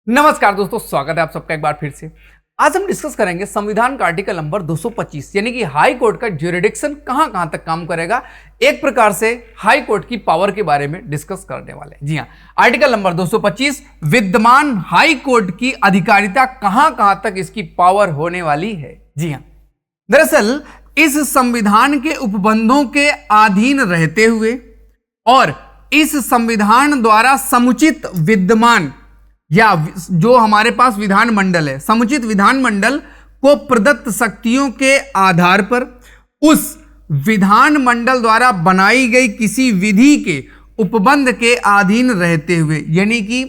नमस्कार दोस्तों, स्वागत है आप सबका एक बार फिर से। आज हम डिस्कस करेंगे संविधान का आर्टिकल नंबर 225 यानी कि हाई कोर्ट का ज्यूरिडिक्शन कहां तक काम करेगा। एक प्रकार से हाई कोर्ट की पावर के बारे में डिस्कस करने वाले हैं। जी हां, आर्टिकल नंबर 225 विद्यमान हाई कोर्ट की अधिकारिता कहां तक इसकी पावर होने वाली है। जी हां, दरअसल इस संविधान के उपबंधों के अधीन रहते हुए और इस संविधान द्वारा समुचित विद्यमान या जो हमारे पास विधानमंडल है, समुचित विधानमंडल को प्रदत्त शक्तियों के आधार पर उस विधानमंडल द्वारा बनाई गई किसी विधि के उपबंध के अधीन रहते हुए, यानी कि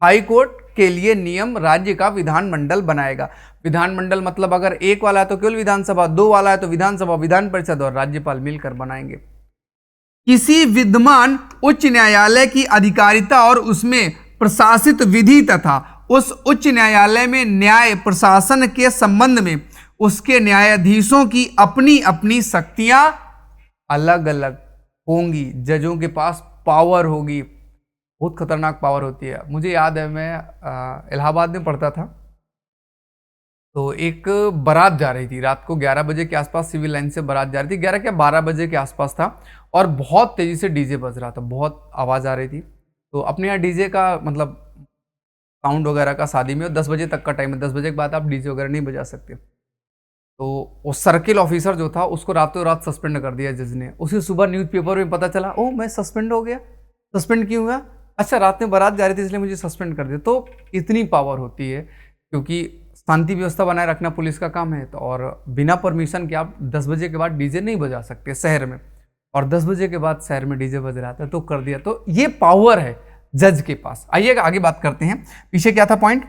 हाई कोर्ट के लिए नियम राज्य का विधानमंडल बनाएगा। विधानमंडल मतलब अगर एक वाला है तो केवल विधानसभा, दो वाला है तो विधानसभा, विधान परिषद और राज्यपाल मिलकर बनाएंगे। किसी विद्यमान उच्च न्यायालय की अधिकारिता और उसमें प्रशासित विधि तथा उस उच्च न्यायालय में न्याय प्रशासन के संबंध में उसके न्यायाधीशों की अपनी अपनी शक्तियां अलग अलग होंगी। जजों के पास पावर होगी, बहुत खतरनाक पावर होती है। मुझे याद है, मैं इलाहाबाद में पढ़ता था, तो एक बारात जा रही थी रात को 11 बजे के आसपास, सिविल लाइन से बारात जा रही थी, 11 क्या 12 बजे के आसपास था, और बहुत तेजी से डीजे बज रहा था, बहुत आवाज़ आ रही थी। तो अपने यहाँ डीजे का मतलब साउंड वगैरह का शादी में 10 बजे तक का टाइम है, 10 बजे के बाद आप डीजे वगैरह नहीं बजा सकते। तो वो सर्किल ऑफिसर जो था उसको रातों रात सस्पेंड कर दिया जज ने। उसी सुबह न्यूज़पेपर में पता चला, ओह मैं सस्पेंड हो गया। सस्पेंड क्यों हुआ? अच्छा, रात में बारात जा रही थी इसलिए मुझे सस्पेंड कर दिया। तो इतनी पावर होती है, क्योंकि शांति व्यवस्था बनाए रखना पुलिस का काम है। तो और बिना परमिशन के आप 10 बजे के बाद डीजे नहीं बजा सकते शहर में, और 10 बजे के बाद शहर में डीजे बज रहा था तो कर दिया। तो ये पावर है जज के पास। आइएगा आगे बात करते हैं। पीछे क्या था पॉइंट?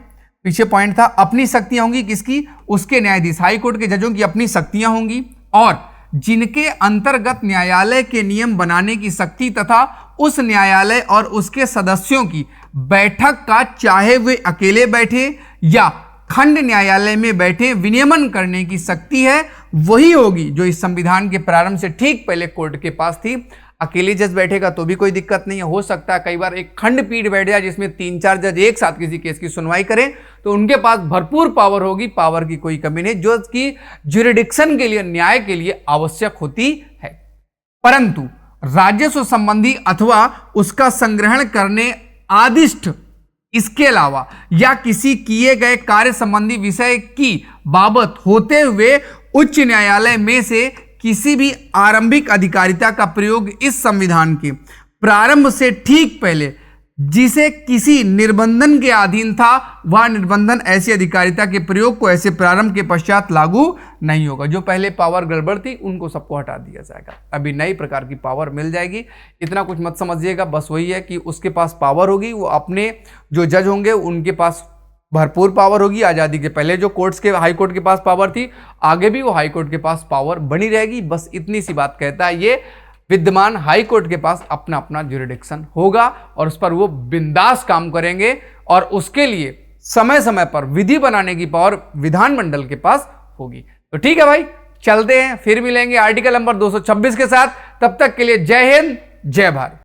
पीछे पॉइंट था अपनी शक्तियां होंगी किसकी? उसके न्यायाधीश, हाई कोर्ट के जजों की अपनी शक्तियां होंगी और जिनके अंतर्गत न्यायालय के नियम बनाने की शक्ति तथा उस न्यायालय और उसके सदस्यों की बैठक का, चाहे वे अकेले बैठे या खंड न्यायालय में बैठे, विनियमन करने की शक्ति है, वही होगी जो इस संविधान के प्रारंभ से ठीक पहले कोर्ट के पास थी। अकेले जज बैठेगा तो भी कोई दिक्कत नहीं है। हो सकता है कई बार एक खंडपीठ बैठ जाए जिसमें 3-4 जज एक साथ किसी केस की सुनवाई करें, तो उनके पास भरपूर पावर होगी, पावर की कोई कमी नहीं, जो कि ज्यूरिडिक्शन के लिए, न्याय के लिए आवश्यक होती है। परंतु राजस्व संबंधी अथवा उसका संग्रहण करने आदिष्ट, इसके अलावा या किसी किए गए कार्य संबंधी विषय की बाबत होते हुए उच्च न्यायालय में से किसी भी आरंभिक अधिकारिता का प्रयोग इस संविधान के प्रारंभ से ठीक पहले जिसे किसी निर्बंधन के अधीन था, वह निर्बंधन ऐसी अधिकारिता के प्रयोग को ऐसे प्रारंभ के पश्चात लागू नहीं होगा। जो पहले पावर गड़बड़ थी उनको सबको हटा दिया जाएगा, अभी नई प्रकार की पावर मिल जाएगी। इतना कुछ मत समझिएगा, बस वही है कि उसके पास पावर होगी, वो अपने जो जज होंगे उनके पास भरपूर पावर होगी। आज़ादी के पहले जो कोर्ट्स के, हाई कोर्ट के पास पावर थी, आगे भी वो हाई कोर्ट के पास पावर बनी रहेगी। बस इतनी सी बात कहता है ये, विद्यमान हाई कोर्ट के पास अपना अपना ज्यूरिडिक्शन होगा और उस पर वो बिंदास काम करेंगे, और उसके लिए समय समय पर विधि बनाने की पावर विधानमंडल के पास होगी। तो ठीक है भाई, चलते हैं, फिर मिलेंगे आर्टिकल नंबर 226 के साथ। तब तक के लिए जय हिंद, जय भारत।